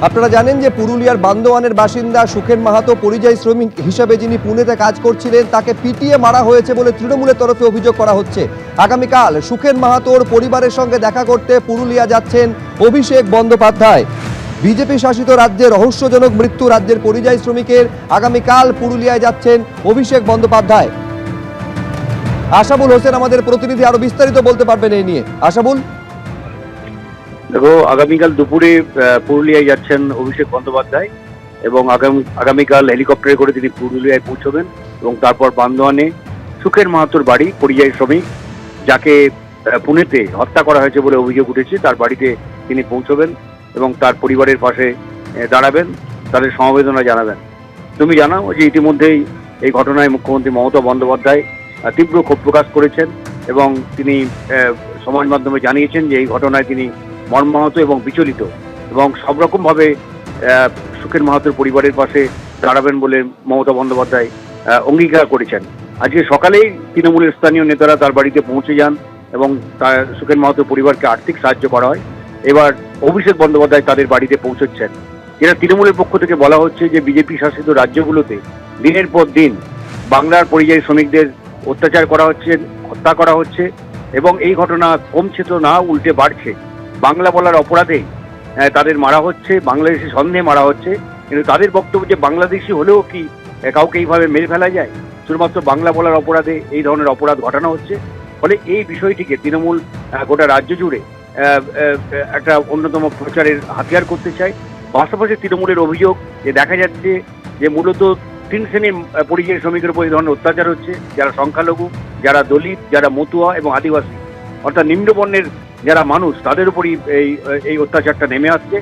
আপনারা জানেন যে পুরুলিয়ার বান্দোয়ানের বাসিন্দা সুখেন মাহাতো পরিযায়ী শ্রমিক হিসেবে যিনি পুনেতে কাজ করছিলেন তাকে পিটিয়ে মারা হয়েছে বলে তৃণমূলের তরফে অভিযোগ করা হচ্ছে। আগামীকাল সুখেন মাহাতোর পরিবারের সঙ্গে দেখা করতে পুরুলিয়া যাচ্ছেন অভিষেক বন্দ্যোপাধ্যায়। বিজেপি শাসিত রাজ্যে রহস্যজনক মৃত্যু রাজ্যের পরিযায়ী শ্রমিকের, আগামীকাল পুরুলিয়ায় যাচ্ছেন অভিষেক বন্দ্যোপাধ্যায়। আশাবুল হোসেন আমাদের প্রতিনিধি আরো বিস্তারিত বলতে পারবেন এই নিয়ে। আশাবুল, দেখো, আগামীকাল দুপুরে পুরুলিয়ায় যাচ্ছেন অভিষেক বন্দ্যোপাধ্যায় এবং আগামীকাল হেলিকপ্টারে করে তিনি পুরুলিয়ায় পৌঁছবেন এবং তারপর বান্দোয়ানে সুখেন মাহাতোর বাড়ি, পরিযায়ী শ্রমিক যাকে পুনেতে হত্যা করা হয়েছে বলে অভিযোগ উঠেছে, তার বাড়িতে তিনি পৌঁছবেন এবং তার পরিবারের পাশে দাঁড়াবেন, তাদের সমবেদনা জানাবেন। তুমি জানাও যে ইতিমধ্যেই এই ঘটনায় মুখ্যমন্ত্রী মমতা বন্দ্যোপাধ্যায় তীব্র ক্ষোভ প্রকাশ করেছেন এবং তিনি সমাজ মাধ্যমে জানিয়েছেন যে এই ঘটনায় তিনি মর্মাহত এবং বিচলিত এবং সব রকমভাবে সুখেন মাহাতোর পরিবারের পাশে দাঁড়াবেন বলে মমতা বন্দ্যোপাধ্যায় অঙ্গীকার করেছেন। আজকে সকালেই তৃণমূলের স্থানীয় নেতারা তার বাড়িতে পৌঁছে যান এবং তার সুখেন মাহাতোর পরিবারকে আর্থিক সাহায্য করা হয়। এবার অভিষেক বন্দ্যোপাধ্যায় তাদের বাড়িতে পৌঁছচ্ছেন। যেটা তৃণমূলের পক্ষ থেকে বলা হচ্ছে যে বিজেপি শাসিত রাজ্যগুলোতে দিনের পর দিন বাংলার পরিযায়ী শ্রমিকদের অত্যাচার করা হচ্ছে, হত্যা করা হচ্ছে এবং এই ঘটনা কমছে তো না, উল্টে বাড়ছে। বাংলা বলার অপরাধে তাদের মারা হচ্ছে, বাংলাদেশি সন্দেহে মারা হচ্ছে। কিন্তু তাদের বক্তব্য যে বাংলাদেশি হলেও কি কাউকে এইভাবে মেরে ফেলা যায়, শুধুমাত্র বাংলা বলার অপরাধে এই ধরনের অপরাধ ঘটানো হচ্ছে। ফলে এই বিষয়টিকে তৃণমূল গোটা রাজ্য জুড়ে একটা অন্যতম প্রচারের হাতিয়ার করতে চায়। পাশাপাশি তৃণমূলের অভিযোগ যে দেখা যাচ্ছে যে মূলত তিন শ্রেণীর পরিযায়ী শ্রমিকের উপর এই ধরনের অত্যাচার হচ্ছে, যারা সংখ্যালঘু, যারা দলিত, যারা মতুয়া এবং আদিবাসী, অর্থাৎ নিম্নবর্ণের যারা মানুষ, তাদের উপরই এই অত্যাচারটা নেমে আসছে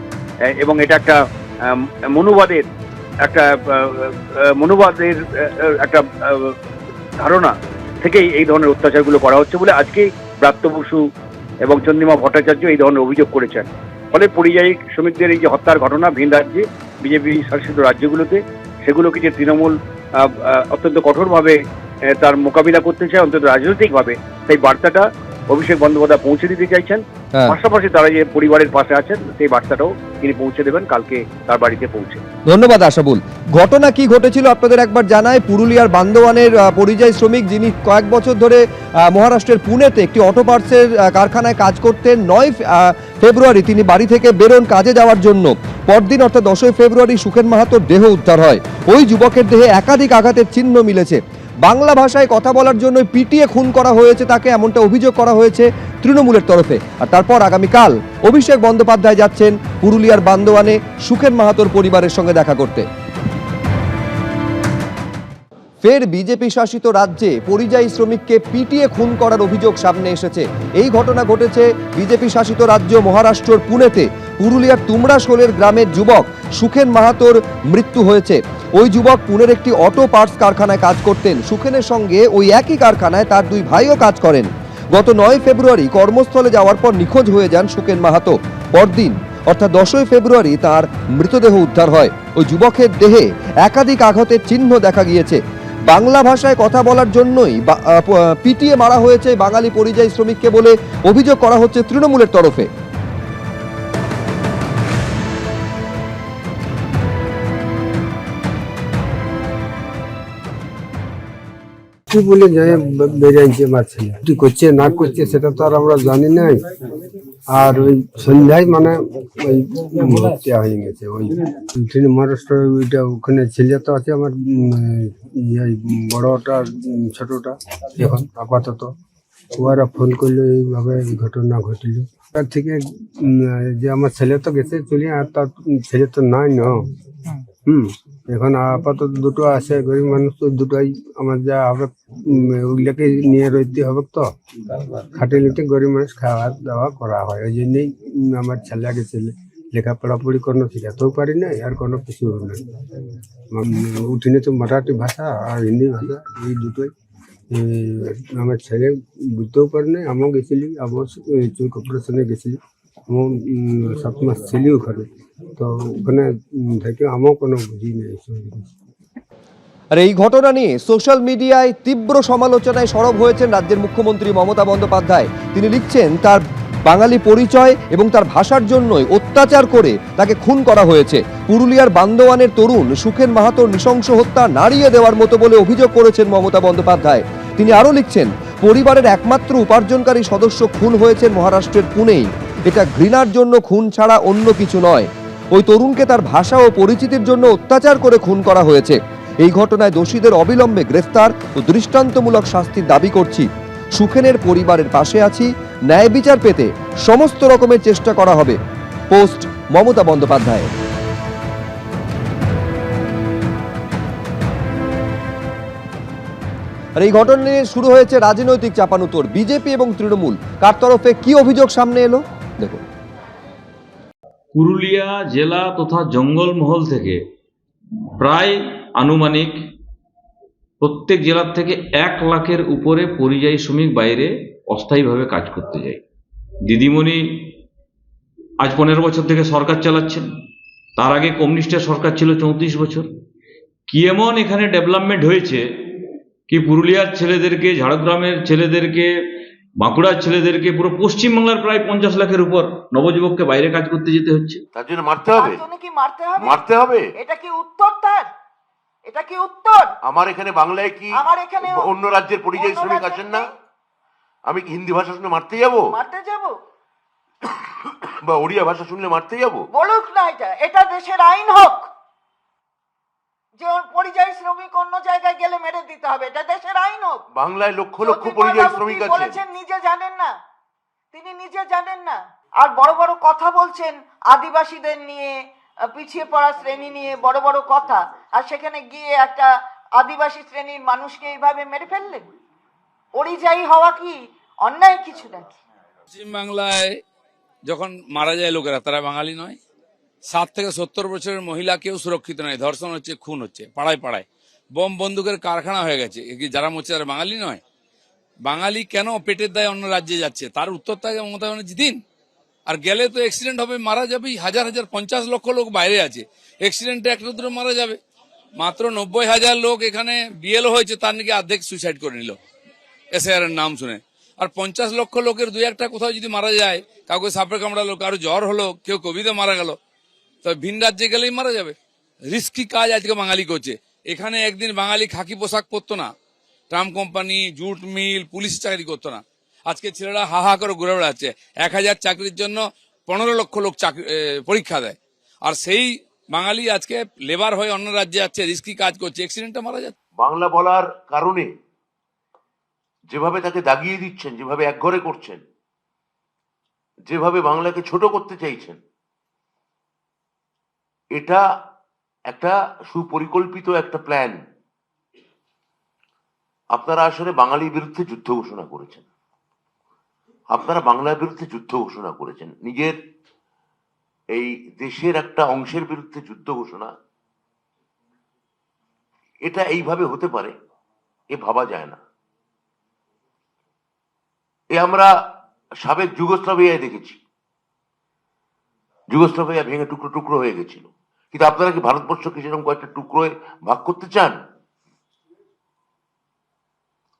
এবং এটা একটা মনুবাদের একটা ধারণা থেকেই এই ধরনের অত্যাচারগুলো করা হচ্ছে বলে আজকে ব্রাত্য বসু এবং চন্দ্রিমা ভট্টাচার্য এই ধরনের অভিযোগ করেছেন। ফলে পরিযায়ী শ্রমিকদের এই যে হত্যার ঘটনা ভিন রাজ্যে বিজেপি শাসিত রাজ্যগুলোতে, সেগুলোকে যে তৃণমূল অত্যন্ত কঠোরভাবে তার মোকাবিলা করতে চায়, অন্তত রাজনৈতিকভাবে, সেই বার্তাটা অভিষেক বন্দ্যোপাধ্যায় পৌঁছে দিতে চাইছেন। পাশাপাশি তারা যে পরিবারের পাশে আছেন সেই বার্তাটাও তিনি পৌঁছে দেবেন কালকে তার বাড়িতে পৌঁছে। ধন্যবাদ আশাবুল। ঘটনা কি ঘটেছিল আপনাদের একবার জানাই। পুরুলিয়ার বান্দোয়ানের পরিযায়ী শ্রমিক যিনি কয়েক বছর ধরে মহারাষ্ট্রের পুনেতে একটি অটো পার্টসের কারখানায় কাজ করতেন, 9 ফেব্রুয়ারি তিনি বাড়ি থেকে বেরোন কাজে যাওয়ার জন্য। পরদিন অর্থাৎ 10 ফেব্রুয়ারি সুখেন মাহাতোর দেহ উদ্ধার হয়। ওই যুবকের দেহে একাধিক আঘাতের চিহ্ন মিলেছে। বাংলা ভাষায় কথা বলার জন্য পিটিয়ে খুন করা হয়েছে তাকে, এমনটা অভিযোগ করা হয়েছে তৃণমূলের তরফে। আর তারপর আগামীকাল অভিষেক বন্দ্যোপাধ্যায় যাচ্ছেন পুরুলিয়ার বান্দোয়ানে সুখেন মাহাতোর পরিবারের সঙ্গে দেখা করতে। ফের বিজেপি শাসিত রাজ্যে পরিযায়ী শ্রমিককে পিটিয়ে খুন করার অভিযোগ সামনে এসেছে। এই ঘটনা ঘটেছে বিজেপি শাসিত রাজ্য মহারাষ্ট্রের পুনেতে। পুরুলিয়ার তুমরাশোলের গ্রামের যুবক সুখেন মাহাতোর মৃত্যু হয়েছে। ওই যুবক পুনের একটি অটো পার্টস কারখানায় কাজ করতেন। সুখেনের সঙ্গে ওই একই কারখানায় তার দুই ভাইও কাজ করেন। গত 9 ফেব্রুয়ারি কর্মস্থলে যাওয়ার পর নিখোঁজ হয়ে যান সুখেন মাহাতো। পরদিন অর্থাৎ 10 ফেব্রুয়ারি তার মৃতদেহ উদ্ধার হয়। ওই যুবকের দেহে একাধিক আঘাতের চিহ্ন দেখা গিয়েছে। বাংলা ভাষায় কথা বলার জন্যই পিটিয়ে মারা হয়েছে বাঙালি পরিযায়ী শ্রমিককে বলে অভিযোগ করা হচ্ছে তৃণমূলের তরফে। কি বলে যায় বেরিয়েছে আমার ছেলে, কি করছে না করছে সেটা তো আর আমরা জানি নাই। আর ওই সন্ধ্যায় মানে ওই হত্যা হয়ে গেছে। ওই মহারাষ্ট্র ওইটা ওখানে ছেলে তো আছে আমার, বড়টা ছোটটা এখন আপাতত। ওরা ফোন করলো এইভাবে এই ঘটনা ঘটল। তার থেকে যে আমার ছেলে তো গেছে চলে, আর তার ছেলে তো নাই না। এখন আপাতত দুটো আছে, গরিব মানুষ তো দুটোই আমার যা হবে, ওইগুলোকে নিয়ে রইতে হবে। তো খাটিলিতে গরিব মানুষ খাওয়া দাওয়া করা হয়। ওই জন্যই আমার ছেলে গেছে। লেখাপড়া পড়ি কোনো শিখাতেও পারি না, আর কোনো কিছু নেই। উঠিনে তো মারাঠি ভাষা আর হিন্দি ভাষা, এই দুটোই। আমার ছেলে বুঝতেও পারি না। আমিও গেছিলি, আমার চোখ অপারেশনে গেছিলি, আমার 7 মাস ছিলি ওখানে। তো ওখানে থেকে আমিও কোনো বুঝি নেই। আর এই ঘটনা নিয়ে সোশ্যাল মিডিয়ায় তীব্র সমালোচনায় সরব হয়েছেন রাজ্যের মুখ্যমন্ত্রী মমতা বন্দ্যোপাধ্যায়। তিনি লিখছেন, তার বাঙালি পরিচয় এবং তার ভাষার জন্যই অত্যাচার করে তাকে খুন করা হয়েছে। পুরুলিয়ার বান্দোয়ানের তরুণ সুখেন মাহাতোর নৃশংস হত্যা নাড়িয়ে দেওয়ার মতো বলে অভিযোগ করেছেন মমতা বন্দ্যোপাধ্যায়। তিনি আরও লিখছেন, পরিবারের একমাত্র উপার্জনকারী সদস্য খুন হয়েছেন মহারাষ্ট্রের পুনেই। এটা ঘৃণার জন্য খুন ছাড়া অন্য কিছু নয়। ওই তরুণকে তার ভাষা ও পরিচিতির জন্য অত্যাচার করে খুন করা হয়েছে। এই ঘটনায় দোষীদের অবিলম্বে গ্রেফতার ও দৃষ্টান্তমূলক শাস্তির দাবি করছি। সুখেনের পরিবারের পাশে আছি, ন্যায় বিচার পেতে সমস্ত রকমের চেষ্টা করা হবে। পোস্ট মমতা বন্দ্যোপাধ্যায়। আর এই ঘটনা নিয়ে শুরু হয়েছে রাজনৈতিক চাপানুতোর। বিজেপি এবং তৃণমূল কার তরফে কি অভিযোগ সামনে এলো দেখুন। পুরুলিয়া জেলা তথা জঙ্গলমহল থেকে প্রায় আনুমানিক প্রত্যেক জেলার থেকে 1 লাখের উপরে পরিযায়ী শ্রমিক বাইরে অস্থায়ীভাবে কাজ করতে যায়। দিদিমণি আজ 15 বছর থেকে সরকার চালাচ্ছেন। তার আগে কমিউনিস্টের সরকার ছিল 34 বছর। কি এমন এখানে ডেভেলপমেন্ট হয়েছে কি পুরুলিয়ার ছেলেদেরকে, ঝাড়গ্রামের ছেলেদেরকে, বাঁকুড়ার ছেলেদেরকে, পুরো পশ্চিমবাংলার প্রায় 50 লাখের উপর নবযুবককে বাইরে কাজ করতে যেতে হচ্ছে। তার জন্য মারতে হবে, তার জন্য কি মারতে হবে? মারতে হবে। এটা কি উত্তর তার? এটা কি উত্তর? আমার এখানে বাংলায় কি আমার এখানে অন্য রাজ্যের পরিযায়ী অন্য শ্রমিক রাজ্যের আছেন না? নেই? আমি কি হিন্দি ভাষা শুনে মারতে যাব, মারতে যাব? বা ওড়িয়া ভাষা শুনলে মারতে যাব? বলুক না, এটা দেশের আইন হোক যে ওর পরিযায়ী শ্রমিক অন্য জায়গায় গেলে মেরে দিতে হবে। এটা দেশের আইন হোক। বাংলায় লক্ষ লক্ষ জ্যোতির্ময় পরিযায়ী বাবু শ্রমিক কি আছে। বলেছেন নিজে জানেন না? তিনি নিজে জানেন না। আর বড় বড় কথা বলছেন আদিবাসীদের নিয়ে, পিছিয়ে পড়া শ্রেণী নিয়ে বড় বড় কথা, আর সেখানে গিয়ে একটা আদিবাসী শ্রেণীর মানুষকে এইভাবে মেরে ফেললেন। পরিযায়ী হওয়া কি অন্যায় কিছু নাকি? পশ্চিমবাংলায় যখন মারা যায় লোকেরা, তারা বাঙালি নয়। 60 থেকে 70 বছরের মহিলা কেউ সুরক্ষিত নয়। ধর্ষণ হচ্ছে, খুন হচ্ছে পাড়ায় পাড়ায়। বোম বন্দুকের কারখানা হয়ে গেছে। যারা মরছে তারা বাঙালি নয়। বাঙালি কেন পেটের দায়ে অন্য রাজ্যে যাচ্ছে তার উত্তর তাকে মমতা ব্যানার্জি দিন। আর গেলে তো অ্যাক্সিডেন্ট হবে, মারা যাবে। হাজার হাজার 50 লক্ষ লোক বাইরে আছে, অ্যাক্সিডেন্টে একটা দুটো মারা যাবে। মাত্র 90,000 লোক এখানে বিএলও হয়েছে, তার নাকি অর্ধেক সুইসাইড করে নিল এসআইআর এর নাম শুনে। আর 50 লক্ষ লোকের 2-1টা কোথাও যদি মারা যায়, কাউকে সাপে কামড়ালো, কারো জ্বর হলো, কেউ কোভিডে মারা গেল, তো ভিন রাজ্যে গেলেই মারা যাবে। রিস্কি কাজ আজকে বাঙালি করছে। এখানে একদিন বাঙালি খাকি পোশাক পরতো না, tram company, jute mill, police চাকরি করতো না। আজকে ছেলেরা হা করে ঘুরে বেড়াচ্ছে। 1000 চাকরির জন্য 15 লক্ষ লোক পরীক্ষা দেয়। আর সেই বাঙালি আজকে লেবার হয়ে অন্য রাজ্যে যাচ্ছে, রিস্কি কাজ করছে, অ্যাক্সিডেন্টে মারা যাচ্ছে। বাংলা বলার কারণে যেভাবে তাকে দাগিয়ে দিচ্ছেন, যেভাবে একঘরে করছেন, যেভাবে বাংলাকে ছোট করতে চাইছেন, এটা একটা সুপরিকল্পিত একটা প্ল্যান। আপনারা আসলে বাঙালির বিরুদ্ধে যুদ্ধ ঘোষণা করেছেন। আপনারা বাংলার বিরুদ্ধে যুদ্ধ ঘোষণা করেছেন। নিজের এই দেশের একটা অংশের বিরুদ্ধে যুদ্ধ ঘোষণা, এটা এইভাবে হতে পারে এ ভাবা যায় না। এ আমরা সাবেক যুগোস্লাভিয়ায় দেখেছি। যুগোস্লাভিয়া ভেঙে টুকরো টুকরো হয়ে গেছিল। কিন্তু আপনারা কি ভারতবর্ষকে সেরকম কয়েকটা টুকরোয় ভাগ করতে চান?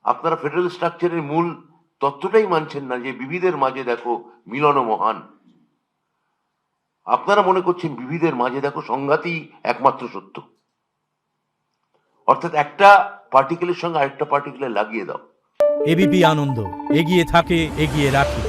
আপনারা ফেডারেল স্ট্রাকচারের মূল তত্ত্বটাই মানছেন না, যে বিবিধের মাঝে দেখো মিলন মহান। আপনারা মনে করছেন বিবিধের মাঝে দেখো সংঘাতই একমাত্র সত্য। অর্থাৎ একটা পার্টিকেলের সঙ্গে আরেকটা পার্টিকেলে লাগিয়ে দাও। এবিপি আনন্দ, এগিয়ে থাকে, এগিয়ে রাখে।